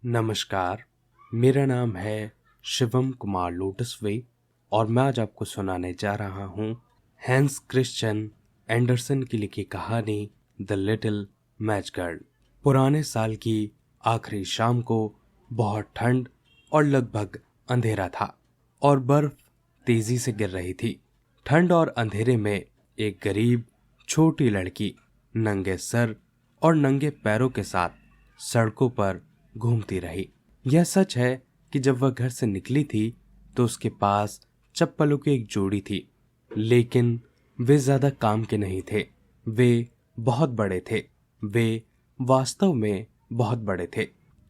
नमस्कार, मेरा नाम है शिवम कुमार लोटसवे और मैं आज आपको सुनाने जा रहा हूँ हैंस क्रिश्चियन एंडरसन की लिखी कहानी द लिटिल मैच गर्ल। पुराने साल की आखिरी शाम को बहुत ठंड और लगभग अंधेरा था और बर्फ तेजी से गिर रही थी। ठंड और अंधेरे में एक गरीब छोटी लड़की नंगे सर और नंगे पैरों के साथ सड़कों पर घूमती रही। यह सच है कि जब वह घर से निकली थी तो उसके पास चप्पलों की एक जोड़ी थी, लेकिन वे ज्यादा काम के नहीं थे। वे बहुत बड़े थे। वे वास्तव में बहुत बड़े थे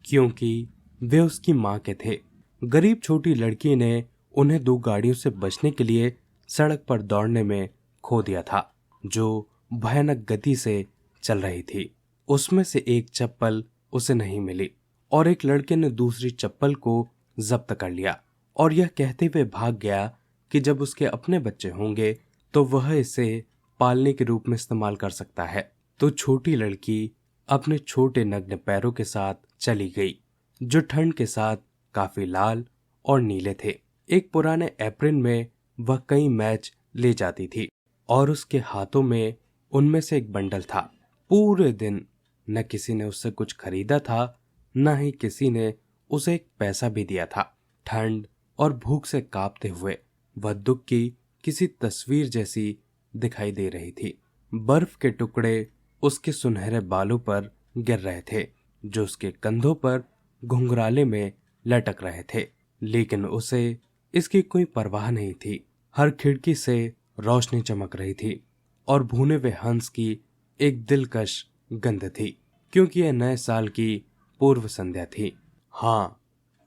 क्योंकि वे उसकी माँ के थे। गरीब छोटी लड़की ने उन्हें दो गाड़ियों से बचने के लिए सड़क पर दौड़ने में खो दिया था, जो भयानक गति से चल रही थी। उसमें से एक चप्पल उसे नहीं मिली और एक लड़के ने दूसरी चप्पल को जब्त कर लिया और यह कहते हुए भाग गया कि जब उसके अपने बच्चे होंगे तो वह इसे पालने के रूप में इस्तेमाल कर सकता है। तो छोटी लड़की अपने छोटे नग्न पैरों के साथ चली गई, जो ठंड के साथ काफी लाल और नीले थे। एक पुराने एप्रिन में वह कई मैच ले जाती थी और उसके हाथों में उनमें से एक बंडल था। पूरे दिन न किसी ने उससे कुछ खरीदा था, न ही किसी ने उसे एक पैसा भी दिया था। ठंड और भूख से कांपते हुए वह दुख की किसी तस्वीर जैसी दिखाई दे रही थी। बर्फ के टुकड़े उसके सुनहरे बालों पर गिर रहे थे, जो उसके कंधों पर घुंघराले में लटक रहे थे, लेकिन उसे इसकी कोई परवाह नहीं थी। हर खिड़की से रोशनी चमक रही थी और भुने हुए हंस की एक दिलकश गंध थी, क्योंकि यह नए साल की पूर्व संध्या थी। हाँ,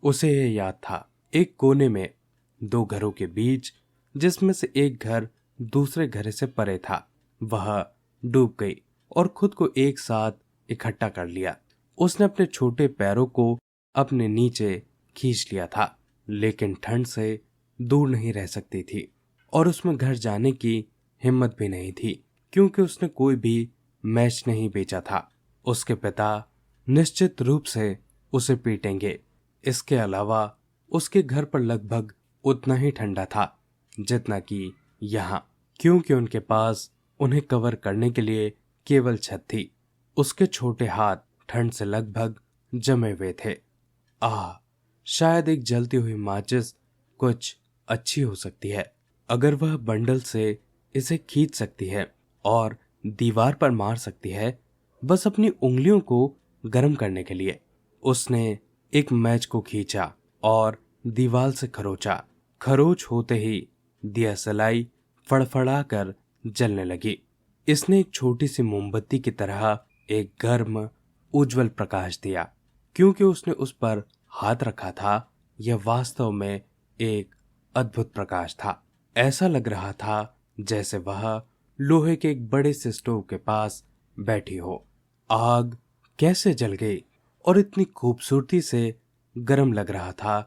उसे यह याद था। एक कोने में दो घरों के बीच, जिसमें से एक घर दूसरे घर से परे था, वह डूब गई और खुद को एक साथ इकट्ठा कर लिया। उसने अपने छोटे पैरों को अपने नीचे खींच लिया था, लेकिन ठंड से दूर नहीं रह सकती थी और उसमें घर जाने की हिम्मत भी नहीं थी, क्योंकि उसने कोई भी मैच नहीं बेचा था। उसके पिता निश्चित रूप से उसे पीटेंगे। इसके अलावा उसके घर पर लगभग उतना ही ठंडा था जितना कि यहाँ, क्योंकि उनके पास उन्हें कवर करने के लिए केवल छत थी। उसके छोटे हाथ ठंड से लगभग जमे हुए थे। शायद एक जलती हुई माचिस कुछ अच्छी हो सकती है अगर वह बंडल से इसे खींच सकती है और दीवार पर मार सकती है, बस अपनी उंगलियों को गर्म करने के लिए। उसने एक मैच को खींचा और दीवार से खरोचा। खरोच होते ही दिया सलाई फड़फड़ाकर जलने लगी। इसने एक छोटी सी मोमबत्ती की तरह एक गर्म उज्जवल प्रकाश दिया। क्योंकि उसने उस पर हाथ रखा था, यह वास्तव में एक अद्भुत प्रकाश था। ऐसा लग रहा था जैसे वह लोहे के एक बड़े से स्टोव के पास बैठी हो। आग कैसे जल गई और इतनी खूबसूरती से गर्म लग रहा था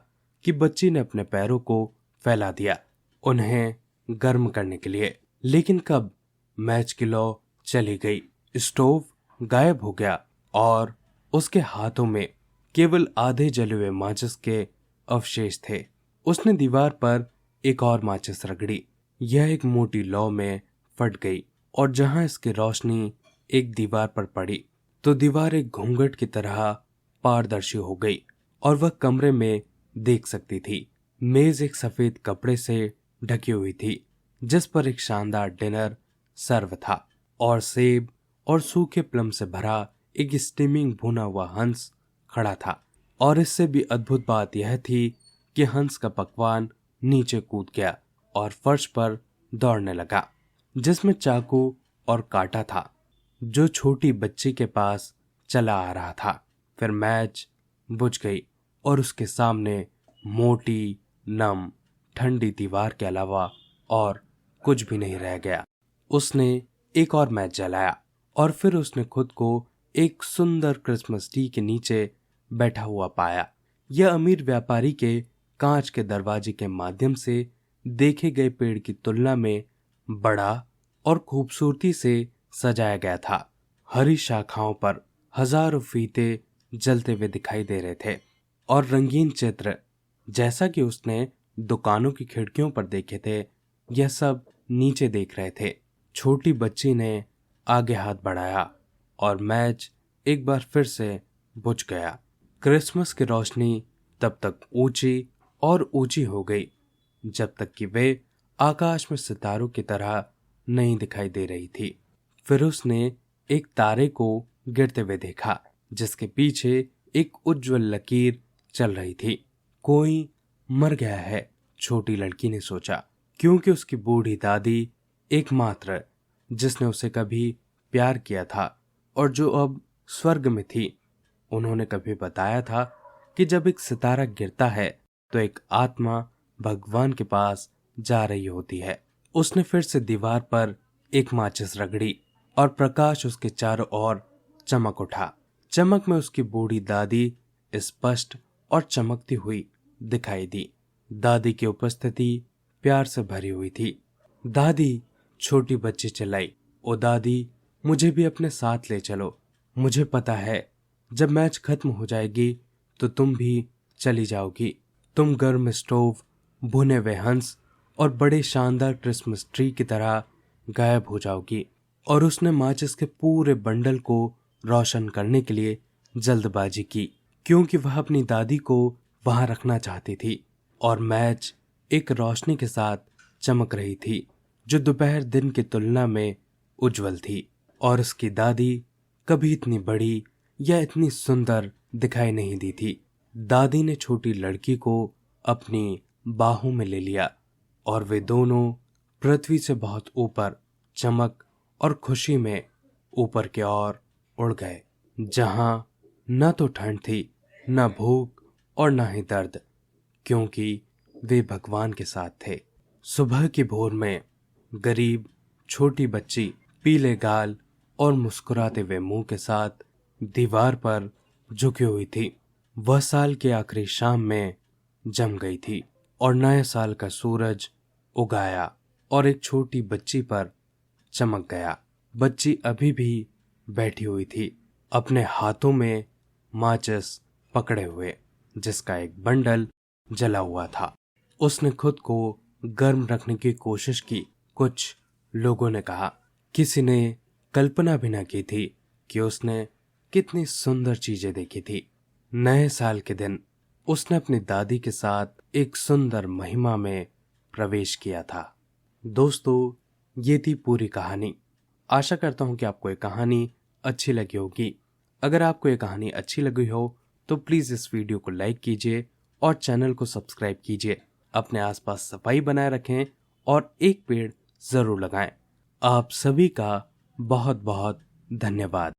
कि बच्ची ने अपने पैरों को फैला दिया उन्हें गर्म करने के लिए। लेकिन कब मैच की लौ चली गई, स्टोव गायब हो गया और उसके हाथों में केवल आधे जले हुए माचिस के अवशेष थे। उसने दीवार पर एक और माचिस रगड़ी। यह एक मोटी लौ में फट गई और जहां इसकी रोशनी एक दीवार पर पड़ी तो दीवार एक घूंघट की तरह पारदर्शी हो गई और वह कमरे में देख सकती थी। मेज एक सफेद कपड़े से ढकी हुई थी, जिस पर एक शानदार डिनर सर्व था और सेब और सूखे प्लम से भरा एक स्टीमिंग भुना हुआ हंस खड़ा था। और इससे भी अद्भुत बात यह थी कि हंस का पकवान नीचे कूद गया और फर्श पर दौड़ने लगा, जिसमें चाकू और कांटा था, जो छोटी बच्ची के पास चला आ रहा था। फिर मैच बुझ गई और उसके सामने मोटी, नम, ठंडी दीवार के अलावा और कुछ भी नहीं रह गया। उसने एक और मैच जलाया और फिर उसने खुद को एक सुंदर क्रिसमस ट्री के नीचे बैठा हुआ पाया। यह अमीर व्यापारी के कांच के दरवाजे के माध्यम से देखे गए पेड़ की तुलना में बड़ा और खूबसूरती से सजाया गया था। हरी शाखाओं पर हजारों फीते जलते हुए दिखाई दे रहे थे और रंगीन चित्र जैसा कि उसने दुकानों की खिड़कियों पर देखे थे, यह सब नीचे देख रहे थे। छोटी बच्ची ने आगे हाथ बढ़ाया और मैच एक बार फिर से बुझ गया। क्रिसमस की रोशनी तब तक ऊंची और ऊंची हो गई जब तक कि वे आकाश में सितारों की तरह नहीं दिखाई दे रही थी। फिर उसने एक तारे को गिरते हुए देखा जिसके पीछे एक उज्जवल लकीर चल रही थी। कोई मर गया है, छोटी लड़की ने सोचा, क्योंकि उसकी बूढ़ी दादी एकमात्र जिसने उसे कभी प्यार किया था और जो अब स्वर्ग में थी, उन्होंने कभी बताया था कि जब एक सितारा गिरता है तो एक आत्मा भगवान के पास जा रही होती है। उसने फिर से दीवार पर एक माचिस रगड़ी और प्रकाश उसके चारों ओर चमक उठा। चमक में उसकी बूढ़ी दादी स्पष्ट और चमकती हुई दिखाई दी। दादी की उपस्थिति प्यार से भरी हुई थी। दादी, छोटी बच्ची चिल्लाई, ओ दादी, मुझे भी अपने साथ ले चलो। मुझे पता है जब मैच खत्म हो जाएगी तो तुम भी चली जाओगी। तुम गर्म स्टोव, भुने हुए हंस और बड़े शानदार क्रिसमस ट्री की तरह गायब हो जाओगी। और उसने माचिस के पूरे बंडल को रोशन करने के लिए जल्दबाजी की, क्योंकि वह अपनी दादी को वहां रखना चाहती थी। और मैच एक रोशनी के साथ चमक रही थी जो दोपहर दिन की तुलना में उज्जवल थी। और उसकी दादी कभी इतनी बड़ी या इतनी सुंदर दिखाई नहीं दी थी। दादी ने छोटी लड़की को अपनी बाहों में ले लिया और वे दोनों पृथ्वी से बहुत ऊपर चमक और खुशी में ऊपर की ओर उड़ गए, जहां न तो ठंड थी, न भूख और न ही दर्द, क्योंकि वे भगवान के साथ थे। सुबह की भोर में गरीब छोटी बच्ची पीले गाल और मुस्कुराते हुए मुंह के साथ दीवार पर झुकी हुई थी। वह साल की आखिरी शाम में जम गई थी और नए साल का सूरज उगाया और एक छोटी बच्ची पर चमक गया। बच्ची अभी भी बैठी हुई थी, अपने हाथों में माचिस पकड़े हुए, जिसका एक बंडल जला हुआ था। उसने खुद को गर्म रखने की कोशिश की। कुछ लोगों ने कहा, किसी ने कल्पना भी न की थी कि उसने कितनी सुंदर चीजें देखी थी। नए साल के दिन उसने अपनी दादी के साथ एक सुंदर महिमा में प्रवेश किया था। दोस्तों, ये थी पूरी कहानी। आशा करता हूँ कि आपको ये कहानी अच्छी लगी होगी। अगर आपको ये कहानी अच्छी लगी हो तो प्लीज़ इस वीडियो को लाइक कीजिए और चैनल को सब्सक्राइब कीजिए। अपने आसपास सफाई बनाए रखें और एक पेड़ ज़रूर लगाएं। आप सभी का बहुत बहुत धन्यवाद।